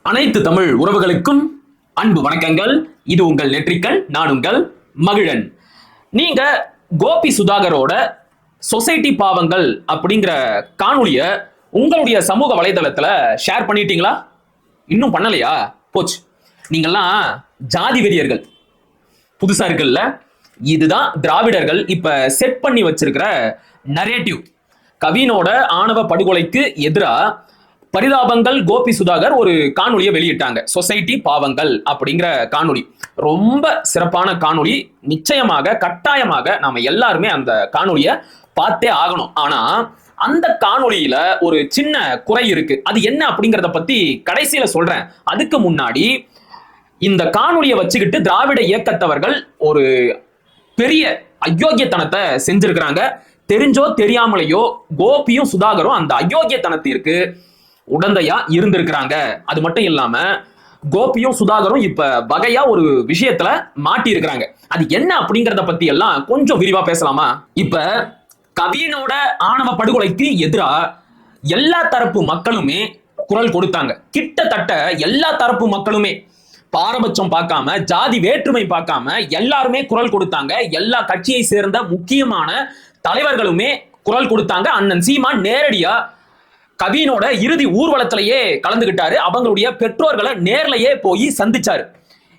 அனைத்து தமிழ் உறவுகளுக்கும் அன்பு வணக்கங்கள். இது உங்கள் நெற்றிக்கண், நான் உங்கள் மகிழன். நீங்க கோபி சுதாகரோட சொசைட்டி பாவங்கள் அப்படிங்கிற காணொலிய உங்களுடைய சமூக வலைதளத்துல ஷேர் பண்ணிட்டீங்களா? இன்னும் பண்ணலையா? போச்சு. நீங்கெல்லாம் ஜாதி வெறியர்கள். புதுசா இருக்குல்ல? இதுதான் திராவிடர்கள் இப்ப செட் பண்ணி வச்சிருக்கிற நரேட்டிவ். கவினோட ஆணவ படுகொலைக்கு எதிராக பரிதாபங்கள் கோபி சுதாகர் ஒரு காணொலியை வெளியிட்டாங்க. சொசைட்டி பாவங்கள் அப்படிங்கிற காணொலி ரொம்ப சிறப்பான காணொலி. நிச்சயமாக கட்டாயமாக நாம எல்லாருமே அந்த காணொலியை பார்த்தே ஆகணும். ஆனா அந்த காணொலியில ஒரு சின்ன குறை இருக்கு. அது என்ன அப்படிங்கிறத பத்தி கடைசியில சொல்றேன். அதுக்கு முன்னாடி இந்த காணொலியை வச்சுக்கிட்டு திராவிட இயக்கத்தவர்கள் ஒரு பெரிய அயோக்கியத்தனத்தை செஞ்சிருக்கிறாங்க. தெரிஞ்சோ தெரியாமலையோ கோபியும் சுதாகரும் அந்த அயோக்கியத்தனத்திற்கு உடந்தையா இருந்திருக்கிறாங்க. அது மட்டும் இல்லாம கோபியும் சுதாகரும் இப்ப வகையா ஒரு விஷயத்துல மாட்டி இருக்கிறாங்க. அது என்ன அப்படிங்கறத பத்தி எல்லாம் கொஞ்சம் விரிவா பேசலாமா? இப்ப கவினோட ஆணவ படுகொலைக்கு எதிராக எல்லா தரப்பு மக்களுமே குரல் கொடுத்தாங்க. கிட்டத்தட்ட எல்லா தரப்பு மக்களுமே பாரபட்சம் பார்க்காம, ஜாதி வேற்றுமை பார்க்காம எல்லாருமே குரல் கொடுத்தாங்க. எல்லா கட்சியை சேர்ந்த முக்கியமான தலைவர்களுமே குரல் கொடுத்தாங்க. அண்ணன் சீமான் நேரடியா கவினோட இறுதி ஊர்வலத்திலேயே கலந்துகிட்டாரு. அவங்களுடைய பெற்றோர்களை நேர்லயே போய் சந்திச்சாரு.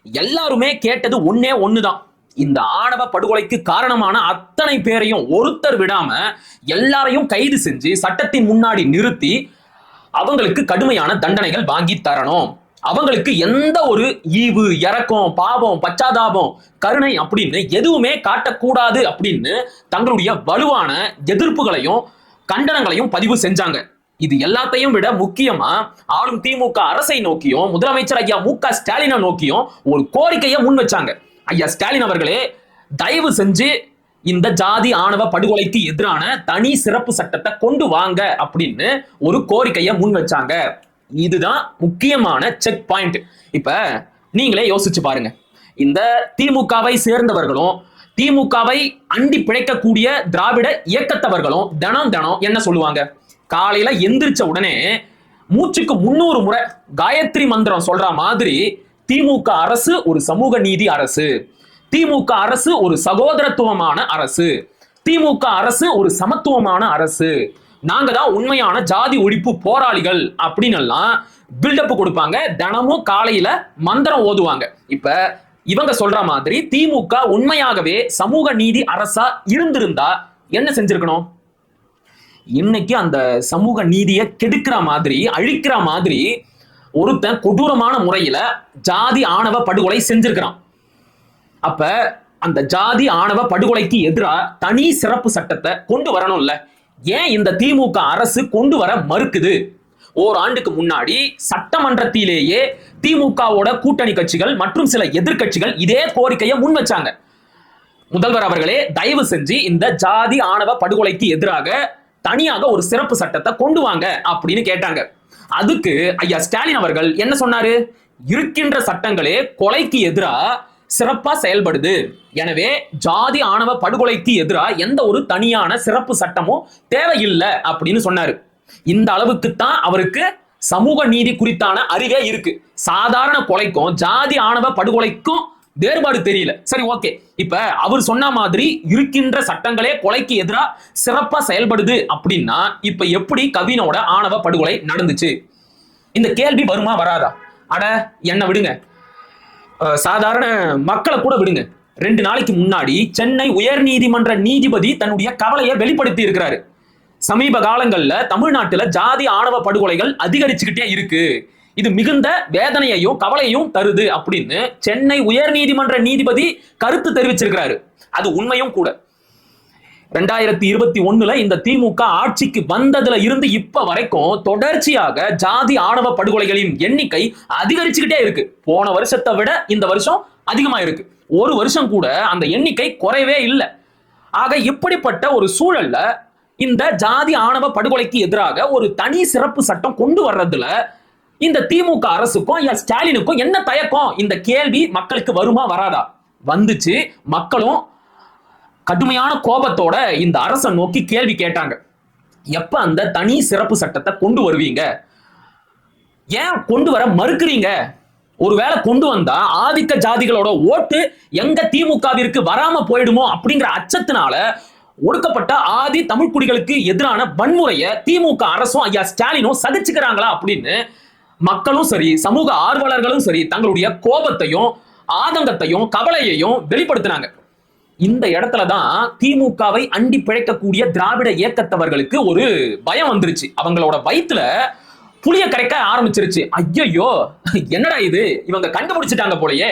எல்லாருமே கேட்டது ஒன்னே ஒண்ணுதான். இந்த ஆணவ படுகொலைக்கு காரணமான அத்தனை பேரையும் ஒருத்தர் விடாம எல்லாரையும் கைது செஞ்சு சட்டத்தின் முன்னாடி நிறுத்தி அவங்களுக்கு கடுமையான தண்டனைகள் வாங்கி தரணும். அவங்களுக்கு எந்த ஒரு ஈவு, இரக்கம், பாவம், பச்சாதாபம், கருணை அப்படின்னு எதுவுமே காட்டக்கூடாது அப்படின்னு தங்களுடைய வலுவான எதிர்ப்புகளையும் கண்டனங்களையும் பதிவு செஞ்சாங்க. இது எல்லாத்தையும் விட முக்கியமா ஆளும் திமுக அரசை நோக்கியும் முதலமைச்சர் ஐயா மு.க. ஸ்டாலினை நோக்கியும் ஒரு கோரிக்கையை முன் வச்சாங்க. ஐயா ஸ்டாலின் அவர்களே, தயவு செஞ்சு இந்த ஜாதி ஆணவ படுகொலைக்கு எதிரான தனி சிறப்பு சட்டத்தை கொண்டு வாங்க அப்படின்னு ஒரு கோரிக்கையை முன் வச்சாங்க. இதுதான் முக்கியமான செக் பாயிண்ட். இப்ப நீங்களே யோசிச்சு பாருங்க. இந்த திமுகவை சேர்ந்தவர்களும் திமுகவை அண்டி பிழைக்கக்கூடிய திராவிட இயக்கத்தவர்களும் தினம் என்ன சொல்லுவாங்க? காலையில எந்திரிச்ச உடனே மூச்சுக்கு 300 முறை காயத்ரி மந்திரம் சொல்ற மாதிரி திமுக அரசு ஒரு சமூக நீதி அரசு, திமுக அரசு ஒரு சகோதரத்துவமான அரசு, திமுக அரசு ஒரு சமத்துவமான அரசு, நாங்க தான் உண்மையான ஜாதி ஒழிப்பு போராளிகள் அப்படின்னு எல்லாம் பில்டப் கொடுப்பாங்க. தினமும் காலையில மந்திரம் ஓதுவாங்க. இப்ப இவங்க சொல்ற மாதிரி திமுக உண்மையாகவே சமூக நீதி அரசா இருந்திருந்தா என்ன செஞ்சிருக்கணும்? இன்னைக்கு அந்த சமூக நீதியை கெடுக்கிற மாதிரி, அழிக்கிற மாதிரி ஒருத்தன் கொடூரமான முறையில ஜாதி ஆணவ படுகொலை செஞ்சிருக்கிறான். அப்ப அந்த ஜாதி ஆணவ படுகொலைக்கு எதிராக தனி சிறப்பு சட்டத்தை கொண்டு வரணும்ல. ஏன் இந்த திமுக அரசு கொண்டு வர மறுக்குது? ஓராண்டுக்கு முன்னாடி சட்டமன்றத்திலேயே திமுகவோட கூட்டணி கட்சிகள் மற்றும் சில எதிர்கட்சிகள் இதே கோரிக்கையை முன் வச்சாங்க. முதல்வர் அவர்களே, தயவு செஞ்சு இந்த ஜாதி ஆணவ படுகொலைக்கு எதிராக தனியாக ஒரு சிறப்பு சட்டத்தை கொண்டு வாங்க அப்படின்னு கேட்டாங்க. அதுக்கு ஐயா ஸ்டாலின் அவர்கள் என்ன சொன்னாரு? இருக்கின்ற சட்டங்களே கொலைக்கு எதிராக சிறப்பா செயல்படுது. எனவே ஜாதி ஆணவ படுகொலைக்கு எதிராக எந்த ஒரு தனியான சிறப்பு சட்டமும் தேவையில்லை அப்படின்னு சொன்னாரு. இந்த அளவுக்கு தான் அவருக்கு சமூக நீதி குறித்தான அறிவே இருக்கு. சாதாரண கொலைக்கும் ஜாதி ஆணவ படுகொலைக்கும் வேறுபாடு தெரியல. சரி, ஓகே. இப்ப அவர் சொன்ன மாதிரி இருக்கின்ற சட்டங்களே கொலைக்கு எதிராக சிறப்பா செயல்படுது அப்படின்னா இப்ப எப்படி கவினோட ஆணவ படுகொலை நடந்துச்சு? இந்த கேள்வி வருமா வராதா? அட என்ன விடுங்க, சாதாரண மக்களை கூட விடுங்க. 2 நாளைக்கு முன்னாடி சென்னை உயர் நீதிமன்ற நீதிபதி தன்னுடைய கவலையை வெளிப்படுத்தி இருக்கிறாரு. சமீப காலங்கள்ல தமிழ்நாட்டுல ஜாதி ஆணவ படுகொலைகள் அதிகரிச்சுக்கிட்டே இருக்கு, இது மிகுந்த வேதனையையும் கவலையும் தருது அப்படின்னு சென்னை உயர் நீதிமன்ற நீதிபதி கருத்து தெரிவிச்சிருக்கிறாரு. அது உண்மையும் கூட. 2021 இந்த திமுக ஆட்சிக்கு வந்ததுல இருந்து இப்ப வரைக்கும் தொடர்ச்சியாக ஜாதி ஆணவ படுகொலைகளின் எண்ணிக்கை அதிகரிச்சுக்கிட்டே இருக்கு. போன வருஷத்தை விட இந்த வருஷம் அதிகமா இருக்கு. ஒரு வருஷம் கூட அந்த எண்ணிக்கை குறையவே இல்லை. ஆக இப்படிப்பட்ட ஒரு சூழல்ல இந்த ஜாதி ஆணவ படுகொலைக்கு எதிராக ஒரு தனி சிறப்பு சட்டம் கொண்டு வர்றதுல இந்த திமுக அரசுக்கும் ஐயா ஸ்டாலினுக்கும் என்ன தயக்கம்? இந்த கேள்வி மக்களுக்கு வருமா வராதா? வந்துச்சு. மக்களும் கடுமையான கோபத்தோட இந்த அரசை நோக்கி கேள்வி கேட்டாங்க. எப்ப அந்த தனி சிறப்பு சட்டத்தை கொண்டு வருவீங்க? ஏன் கொண்டு வர மறுக்கிறீங்க? ஒருவேளை கொண்டு வந்தா ஆதிக்க ஜாதிகளோட ஓட்டு எங்க திமுகவிற்கு வராம போயிடுமோ அப்படிங்கிற அச்சத்தினால ஒடுக்கப்பட்ட ஆதி தமிழ் குடிகளுக்கு எதிரான வன்முறையை திமுக அரசும் ஐயா ஸ்டாலினும் சகிச்சுக்கிறாங்களா அப்படின்னு மக்களும் சரி, சமூக ஆர்வலர்களும் சரி, தங்களுடைய கோபத்தையும் ஆதங்கத்தையும் கவலையையும் வெளிப்படுத்தினாங்க. இந்த இடத்துலதான் திமுகவை அண்டி பிழைக்கக்கூடிய திராவிட இயக்கத்தவர்களுக்கு ஒரு பயம் வந்துருச்சு. அவங்களோட வயிற்றுல புளிய கரைக்க ஆரம்பிச்சிருச்சு. ஐயோ, என்னடா இது, இவங்க கண்டுபிடிச்சிட்டாங்க போலயே,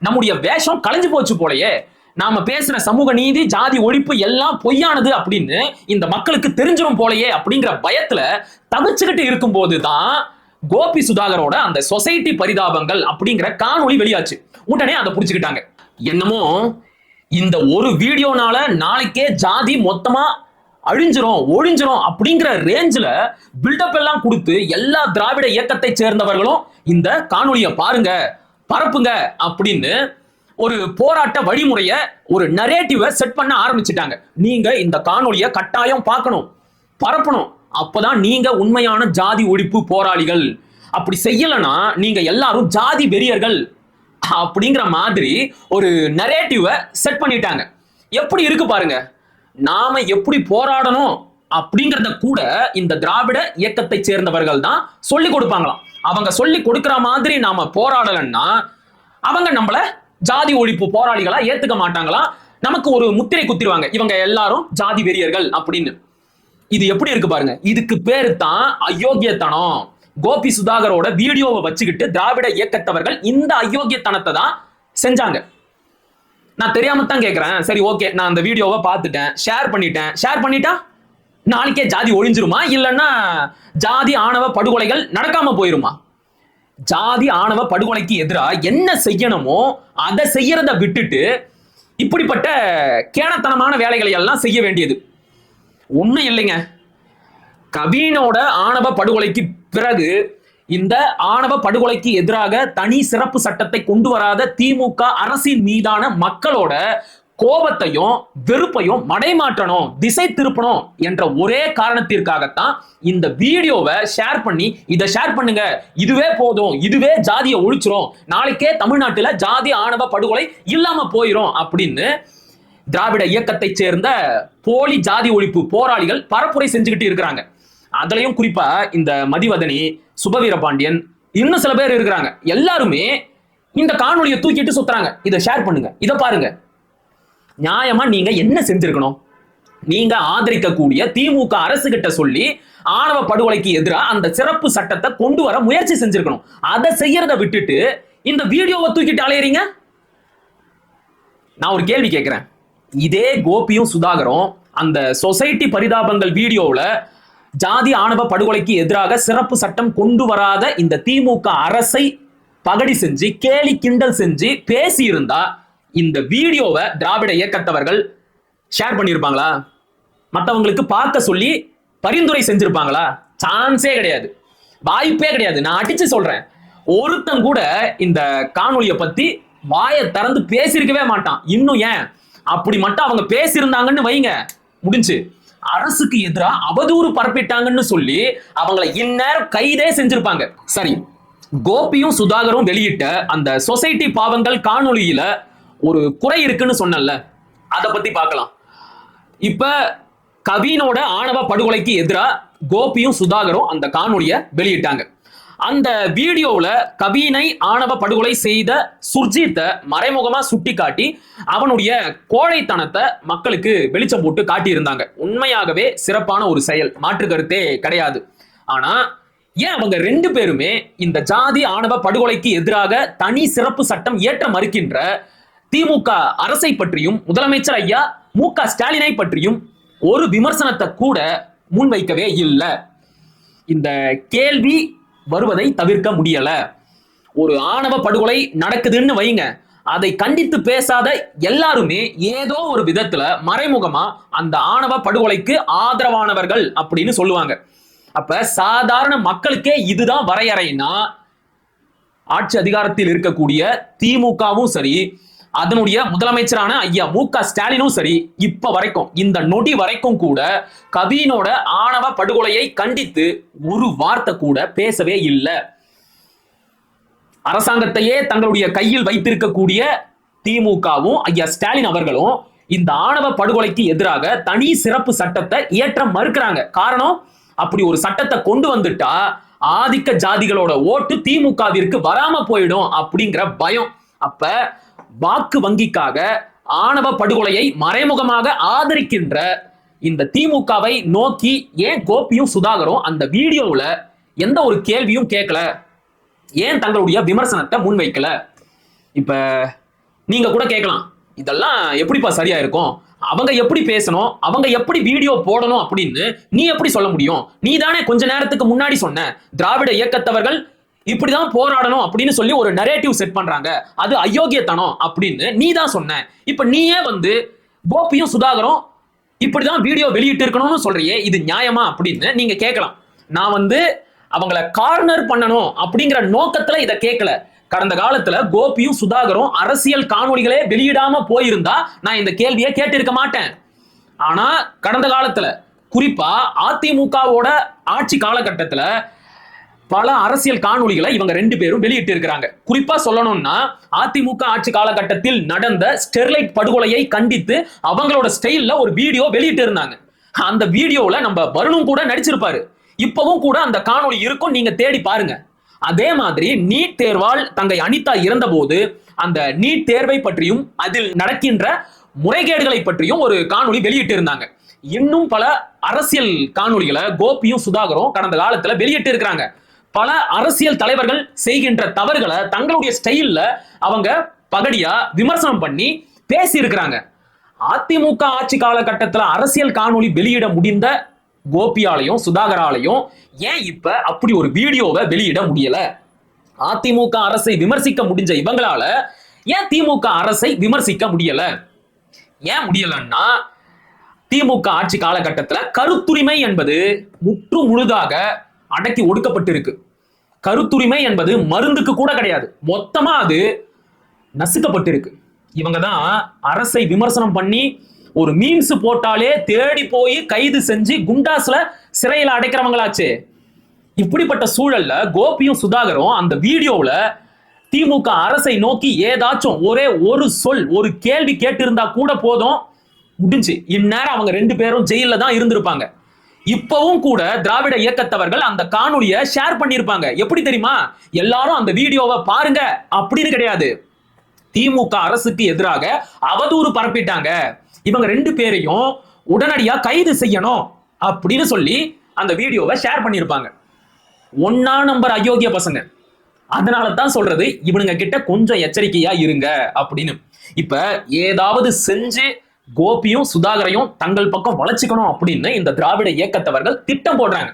நம்முடைய வேஷம் கலைஞ்சு போச்சு போலயே, நாம பேசுற சமூக நீதி, ஜாதி ஒழிப்பு எல்லாம் பொய்யானது அப்படின்னு இந்த மக்களுக்கு தெரிஞ்சிடும் போலயே அப்படிங்கிற பயத்துல தவிச்சுக்கிட்டு இருக்கும் போதுதான் கோபி சுதாகரோட அந்த சொசைட்டி பரிதாபங்கள் அப்படிங்கிற காணொளி வெளியாச்சு. உடனே அதை புடிச்சுக்கிட்டாங்க. என்னமோ இந்த ஒரு வீடியோனால நாளைக்கே ஜாதி மொத்தமா அழிஞ்சிரும் ஒழிஞ்சிரும் அப்படிங்கிற ரேஞ்சில பில்டப் எல்லாம் கொடுத்து எல்லா திராவிட இயக்கத்தை சேர்ந்தவர்களும் இந்த காணொலியை பாருங்க, பரப்புங்க அப்படின்னு ஒரு போராட்ட வழிமுறைய, ஒரு நரேட்டிவ செட் பண்ண ஆரம்பிச்சிட்டாங்க. நீங்க இந்த காணொலியை கட்டாயம் பார்க்கணும், பரப்பணும். அப்பதான் நீங்க உண்மையான ஜாதி ஒழிப்பு போராளிகள். அப்படி செய்யலனா நீங்க எல்லாரும் ஜாதி வெறியர்கள் அப்படிங்கிற மாதிரி ஒரு நரேட்டிவ செட் பண்ணிட்டாங்க. எப்படி இருக்கு பாருங்க. நாம எப்படி போராடணும் அப்படிங்கறத கூட இந்த திராவிட இயக்கத்தை சேர்ந்தவர்கள் தான் சொல்லி கொடுப்பாங்களாம். அவங்க சொல்லி கொடுக்கிற மாதிரி நாம போராடலன்னா அவங்க நம்மள ஜாதி ஒழிப்பு போராளிகளா ஏத்துக்க மாட்டாங்களா, நமக்கு ஒரு முத்திரை குத்திடுவாங்க, இவங்க எல்லாரும் ஜாதி வெறியர்கள் அப்படின்னு. இது எப்படி இருக்கு பாருங்க. இதுக்கு பேரு தான் அயோக்கியத்தனம். கோபி சுதாகரோட வீடியோவை வச்சுக்கிட்டு திராவிட இயக்கத்தவர்கள் இந்த அயோக்கியத்தனத்தை தான் செஞ்சாங்க. நான் தெரியாம தான் கேட்கிறேன். சரி, ஓகே, நான் அந்த வீடியோவை பார்த்துட்டேன், ஷேர் பண்ணிட்டேன். ஷேர் பண்ணிட்டா நாளைக்கே ஜாதி ஒழிஞ்சிருமா? இல்லைன்னா ஜாதி ஆணவ படுகொலைகள் நடக்காம போயிருமா? ஜாதி ஆணவ படுகொலைக்கு எதிராக என்ன செய்யணுமோ அதை செய்யறத விட்டுட்டு இப்படிப்பட்ட கேணத்தனமான வேலைகளை எல்லாம் செய்ய வேண்டியது ஒண்ணும் இல்லைங்க. கவினோட ஆணவ படுகொலைக்கு பிறகு இந்த ஆணவ படுகொலைக்கு எதிராக தனி சிறப்பு சட்டத்தை கொண்டு வராத திமுக அரசின் மீதான மக்களோட கோபத்தையும் வெறுப்பையும் மடைமாற்றணும், திசை திருப்பணும் என்ற ஒரே காரணத்திற்காகத்தான் இந்த வீடியோவை ஷேர் பண்ணி, இதை ஷேர் பண்ணுங்க, இதுவே போதும், இதுவே ஜாதியை ஒழிச்சிரும், நாளைக்கே தமிழ்நாட்டில் ஜாதி ஆணவ படுகொலை இல்லாம போயிரும் அப்படின்னு திராவிட இயக்கத்தை சேர்ந்த போலி ஜாதி ஒழிப்பு போராளிகள் பரப்புரை செஞ்சுக்கிட்டு இருக்கிறாங்க. அதுலயும் குறிப்பா இந்த மதிவதனி, சுபவீரபாண்டியன், இன்னும் சில பேர் இருக்கிறாங்க. எல்லாருமே இந்த காணொலியை தூக்கிட்டு சுத்துறாங்க. இதை ஷேர் பண்ணுங்க, இதை பாருங்க. நியாயமா நீங்க என்ன செஞ்சிருக்கணும்? நீங்க ஆதரிக்கக்கூடிய திமுக அரசு கிட்ட சொல்லி ஆணவ படுகொலைக்கு எதிராக அந்த சிறப்பு சட்டத்தை கொண்டு வர முயற்சி செஞ்சிருக்கணும். அதை செய்யறத விட்டுட்டு இந்த வீடியோவை தூக்கிட்டு அலையறீங்க. நான் ஒரு கேள்வி கேட்கிறேன். இதே கோபியும் சுதாகரும் அந்த சொசைட்டி பரிதாபங்கள் வீடியோவில் ஜாதி ஆணவ படுகொலைக்கு எதிராக சிறப்பு சட்டம் கொண்டு வராத இந்த திமுக அரசை பகடி செஞ்சு கேலி கிண்டல் செஞ்சு பேசி இருந்தா இந்த வீடியோவை திராவிட இயக்கத்தவர்கள் ஷேர் பண்ணியிருப்பாங்களா? மற்றவங்களுக்கு பார்க்க சொல்லி பரிந்துரை செஞ்சிருப்பாங்களா? சான்ஸே கிடையாது, வாய்ப்பே கிடையாது. நான் அடிச்சு சொல்றேன், ஒருத்தன் கூட இந்த காணொலியை பத்தி வாயை திறந்து பேசியிருக்கவே மாட்டான். இன்னும் ஏன், அப்படி மட்டும் அவங்க பேசியிருந்தாங்கன்னு வைங்க, முடிஞ்சு. அரசுக்கு எதிராக அவதூறு பரப்பிட்டாங்கன்னு சொல்லி அவங்களை இந்நேரம் கைதே செஞ்சிருப்பாங்க. சரி, கோபியும் சுதாகரும் வெளியிட்ட அந்த சொசைட்டி பாவங்கள் காணொலியில ஒரு குறை இருக்குன்னு சொன்னல, அதை பத்தி பார்க்கலாம். இப்ப கவினோட ஆணவ படுகொலைக்கு எதிராக கோபியும் சுதாகரும் அந்த காணொலியை வெளியிட்டாங்க. அந்த வீடியோவில் கவினை ஆணவ படுகொலை செய்த சுர்ஜித்தை மறைமுகமா சுட்டி காட்டி அவனுடைய கோழைத்தனத்தை மக்களுக்கு வெளிச்சம் போட்டு காட்டியிருந்தாங்க. உண்மையாகவே சிறப்பான ஒரு செயல், மாற்று கருத்தே கிடையாது. ஆனா ஏன் அவங்க ரெண்டு பேருமே இந்த ஜாதி ஆணவ படுகொலைக்கு எதிராக தனி சிறப்பு சட்டம் இயற்ற மறுக்கின்ற திமுக அரசை பற்றியும் முதலமைச்சர் ஐயா மு.க. ஸ்டாலினை பற்றியும் ஒரு விமர்சனத்தை கூட முன்வைக்கவே இல்லை? இந்த கேள்வி வருவதை தவிர்க்க முடியல. ஒரு ஆணவ படுகொலை நடக்குதுன்னு வைங்க, அதை கண்டித்து பேசாத எல்லாருமே ஏதோ ஒரு விதத்துல மறைமுகமா அந்த ஆணவ படுகொலைக்கு ஆதரவானவர்கள் அப்படின்னு சொல்லுவாங்க. அப்ப சாதாரண மக்களுக்கே இதுதான் வரையறைன்னா, ஆட்சி அதிகாரத்தில் இருக்கக்கூடிய திமுகவும் சரி, அதனுடைய முதலமைச்சரான ஐயா மு.க. ஸ்டாலினும் சரி, இப்ப வரைக்கும் இந்த நொடி வரைக்கும் கூட கவினோட ஆணவ படுகொலையை கண்டித்து ஒரு வார்த்தை கூட பேசவே இல்லை. அரசாங்கத்தையே தங்களுடைய கையில் வைத்திருக்கக்கூடிய திமுகவும் ஐயா ஸ்டாலின் அவர்களும் இந்த ஆணவ படுகொலைக்கு எதிராக தனி சிறப்பு சட்டத்தை இயற்ற மறுக்கிறாங்க. காரணம், அப்படி ஒரு சட்டத்தை கொண்டு வந்துட்டா ஆதிக்க ஜாதிகளோட ஓட்டு திமுகவிற்கு வராம போயிடும் அப்படிங்கிற பயம். அப்ப வாக்கு வங்கிக்காக ஆணவ படுகொலையை மறைமுகமாக ஆதரிக்கின்ற இந்த திமுகவை நோக்கி ஏன் கோபியும் சுதாகரும் அந்த வீடியோவில் எந்த ஒரு கேள்வியும் கேட்கல, ஏன் தங்களுடைய விமர்சனத்தை முன்வைக்கல? இப்ப நீங்க கூட கேட்கலாம், இதெல்லாம் எப்படிப்பா சரியா இருக்கும், அவங்க எப்படி பேசணும், அவங்க எப்படி வீடியோ போடணும் அப்படின்னு நீ எப்படி சொல்ல முடியும்? நீ தானே கொஞ்ச நேரத்துக்கு முன்னாடி சொன்ன திராவிட இயக்கத்தவர்கள் இப்படிதான் போராடணும் அப்படின்னு சொல்லி ஒரு நரேட்டிவ் செட் பண்றாங்க, அது அயோக்கியத்தனம் அப்படின்னு நீ தான் சொன்ன. இப்ப நீயே வந்து கோபியும் சுதாகரும் இப்படிதான் வீடியோ வெளியிட்டு இருக்கணும்னு சொல்றியே, இது நியாயமா அப்படின்னு நீங்க கேட்கலாம். நான் வந்து அவங்கள கார்னர் பண்ணணும் அப்படிங்கிற நோக்கத்துல இதை கேட்கல. கடந்த காலத்துல கோபியும் சுதாகரும் அரசியல் காணொளிகளே வெளியிடாம போயிருந்தா நான் இந்த கேள்வியை கேட்டிருக்க மாட்டேன். ஆனா கடந்த காலத்துல குறிப்பா அதிமுகவோட ஆட்சி காலகட்டத்துல பல அரசியல் காணொளிகளை இவங்க ரெண்டு பேரும் வெளியிட்டு இருக்கிறாங்க. குறிப்பா சொல்லணும்னா அதிமுக ஆட்சி காலகட்டத்தில் நடந்த ஸ்டெர்லைட் படுகொலையை கண்டித்து அவங்களோட ஸ்டைல்ல ஒரு வீடியோ வெளியிட்டு இருந்தாங்க. அந்த வீடியோல நம்ம வருணும் கூட நடிச்சிருப்பாரு. இப்பவும் கூட அந்த காணொளி இருக்கும், நீங்க தேடி பாருங்க. அதே மாதிரி நீட் தேர்வால் தங்கை அனிதா இறந்த போது அந்த நீட் தேர்வை பற்றியும் அதில் நடக்கின்ற முறைகேடுகளை பற்றியும் ஒரு காணொளி வெளியிட்டு இருந்தாங்க. இன்னும் பல அரசியல் காணொளிகளை கோபியும் சுதாகரும் கடந்த காலத்துல வெளியிட்டு இருக்கிறாங்க. பல அரசியல் தலைவர்கள் செய்கின்ற தவறுகளை தங்களுடைய ஸ்டைல்ல அவங்க பகடியா விமர்சனம் பண்ணி பேசி இருக்கிறாங்க. அதிமுக ஆட்சி காலகட்டத்தில் அரசியல் காணொளி வெளியிட முடிந்த கோபியாலையும் சுதாகராலையும் ஏன் இப்ப அப்படி ஒரு வீடியோவை வெளியிட முடியல? அதிமுக அரசை விமர்சிக்க முடிஞ்ச இவங்களால ஏன் திமுக அரசை விமர்சிக்க முடியல? ஏன் முடியலன்னா, திமுக ஆட்சி காலகட்டத்தில் கருத்துரிமை என்பது முற்று முழுதாக அடக்கி ஒடுக்கப்பட்டிருக்கு. கருத்துரிமை என்பது மருந்துக்கு கூட கிடையாது, மொத்தமா அது நசுக்கப்பட்டிருக்கு. இவங்க தான் அரசை விமர்சனம் பண்ணி ஒரு மீம்ஸ் போட்டாலே தேடி போய் கைது செஞ்சு குண்டாஸ்ல சிறையில் அடைக்கிறவங்களாச்சு. இப்படிப்பட்ட சூழல்ல கோபியும் சுதாகரும் அந்த வீடியோவில் திமுக அரசை நோக்கி ஏதாச்சும் ஒரே ஒரு சொல், ஒரு கேள்வி கேட்டிருந்தா கூட போதும், முடிஞ்சு இந்நேரம் அவங்க ரெண்டு பேரும் ஜெயில தான் இருந்திருப்பாங்க. இப்பவும் கூட திராவிட இயக்கத்தவர்கள் அந்த காணொலியை ஷேர் பண்ணியிருப்பாங்க. எப்படி தெரியுமா? எல்லாரும் அந்த வீடியோவை பாருங்க அப்படின்னு கிடையாது, திமுக அரசுக்கு எதிராக அவதூறு பரப்பிட்டாங்க, இவங்க ரெண்டு பேரையும் உடனடியா கைது செய்யணும் அப்படின்னு சொல்லி அந்த வீடியோவை ஷேர் பண்ணியிருப்பாங்க. ஒன்னா நம்பர் அயோக்கிய பசங்க. அதனால தான் சொல்றது, இவனுங்க கிட்ட கொஞ்சம் எச்சரிக்கையா இருங்க அப்படின்னு. இப்ப ஏதாவது செஞ்சு கோபியும் சுதாகரையும் தங்கள் பக்கம் வளைச்சிக்கணும் அப்படின்னு இந்த திராவிட இயக்கத்தவர்கள் திட்டம் போடுறாங்க.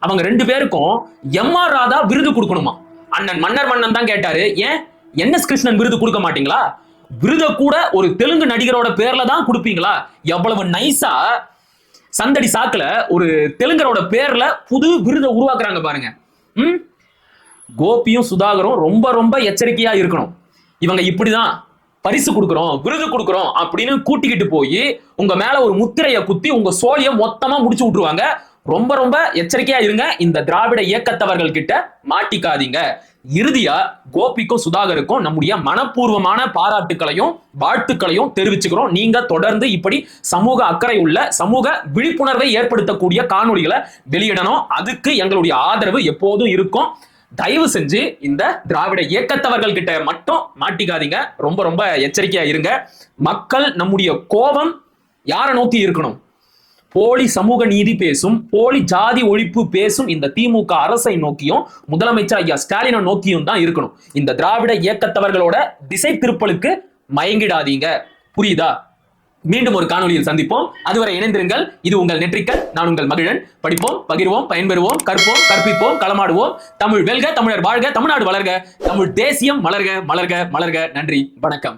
அவங்க ரெண்டு பேருக்கும் எம்.ஆர். ராதா விருது கொடுக்கணுமா? அண்ணன் மன்னர் மன்னன் தான் கேட்டாரு, ஏன் என்.எஸ். கிருஷ்ணன் விருது கொடுக்க மாட்டீங்களா? விருத கூட ஒரு தெலுங்கு நடிகரோட பேர்ல தான் கொடுப்பீங்களா? எவ்வளவு நைஸா சந்தடி சாக்குல ஒரு தெலுங்கரோட பேர்ல புது விருதை உருவாக்குறாங்க பாருங்க. கோபியும் சுதாகரும் ரொம்ப ரொம்ப எச்சரிக்கையா இருக்கணும். இவங்க இப்படிதான் பரிசு கொடுக்குறோம், விருது கொடுக்குறோம் அப்படின்னு கூட்டிக்கிட்டு போய் உங்க மேல ஒரு முத்திரையை குத்தி உங்க சோழியை மொத்தமா முடிச்சு விட்டுருவாங்க. ரொம்ப ரொம்ப எச்சரிக்கையா இருங்க, இந்த திராவிட இயக்கத்தவர்கள் கிட்ட மாட்டிக்காதீங்க. இறுதியா கோபிக்கும் சுதாகருக்கும் நம்முடைய மனப்பூர்வமான பாராட்டுக்களையும் வாழ்த்துக்களையும் தெரிவிச்சுக்கிறோம். நீங்க தொடர்ந்து இப்படி சமூக அக்கறை உள்ள சமூக விழிப்புணர்வை ஏற்படுத்தக்கூடிய காணொளிகளை வெளியிடணும். அதுக்கு எங்களுடைய ஆதரவு எப்போதும் இருக்கும். தயவு செஞ்சு இந்த திராவிட இயக்கத்தவர்கள் கிட்ட மட்டும் மாட்டிக்காதீங்க. ரொம்ப ரொம்ப எச்சரிக்கையா இருங்க. மக்கள் நம்முடைய கோபம் யாரை நோக்கி இருக்கணும்? போலி சமூக நீதி பேசும், போலி ஜாதி ஒழிப்பு பேசும் இந்த திமுக அரசை நோக்கியும் முதலமைச்சர் ஐயா ஸ்டாலினை நோக்கியும் தான் இருக்கணும். இந்த திராவிட இயக்கத்தவர்களோட திசை திருப்பலுக்கு மயங்கிடாதீங்க. புரியுதா? மீண்டும் ஒரு காணொலியில் சந்திப்போம். அதுவரை இணைந்திருங்கள். இது உங்கள் நெற்றிக்கல், நான் உங்கள் மகிழன். படிப்போம், பகிர்வோம், பயன்பெறுவோம், கற்போம், கற்பிப்போம், களமாடுவோம். தமிழ் வெல்க, தமிழர் வாழ்க, தமிழ்நாடு வளர்க, தமிழ் தேசியம் மலர்க, மலர்க, மலர்க. நன்றி, வணக்கம்.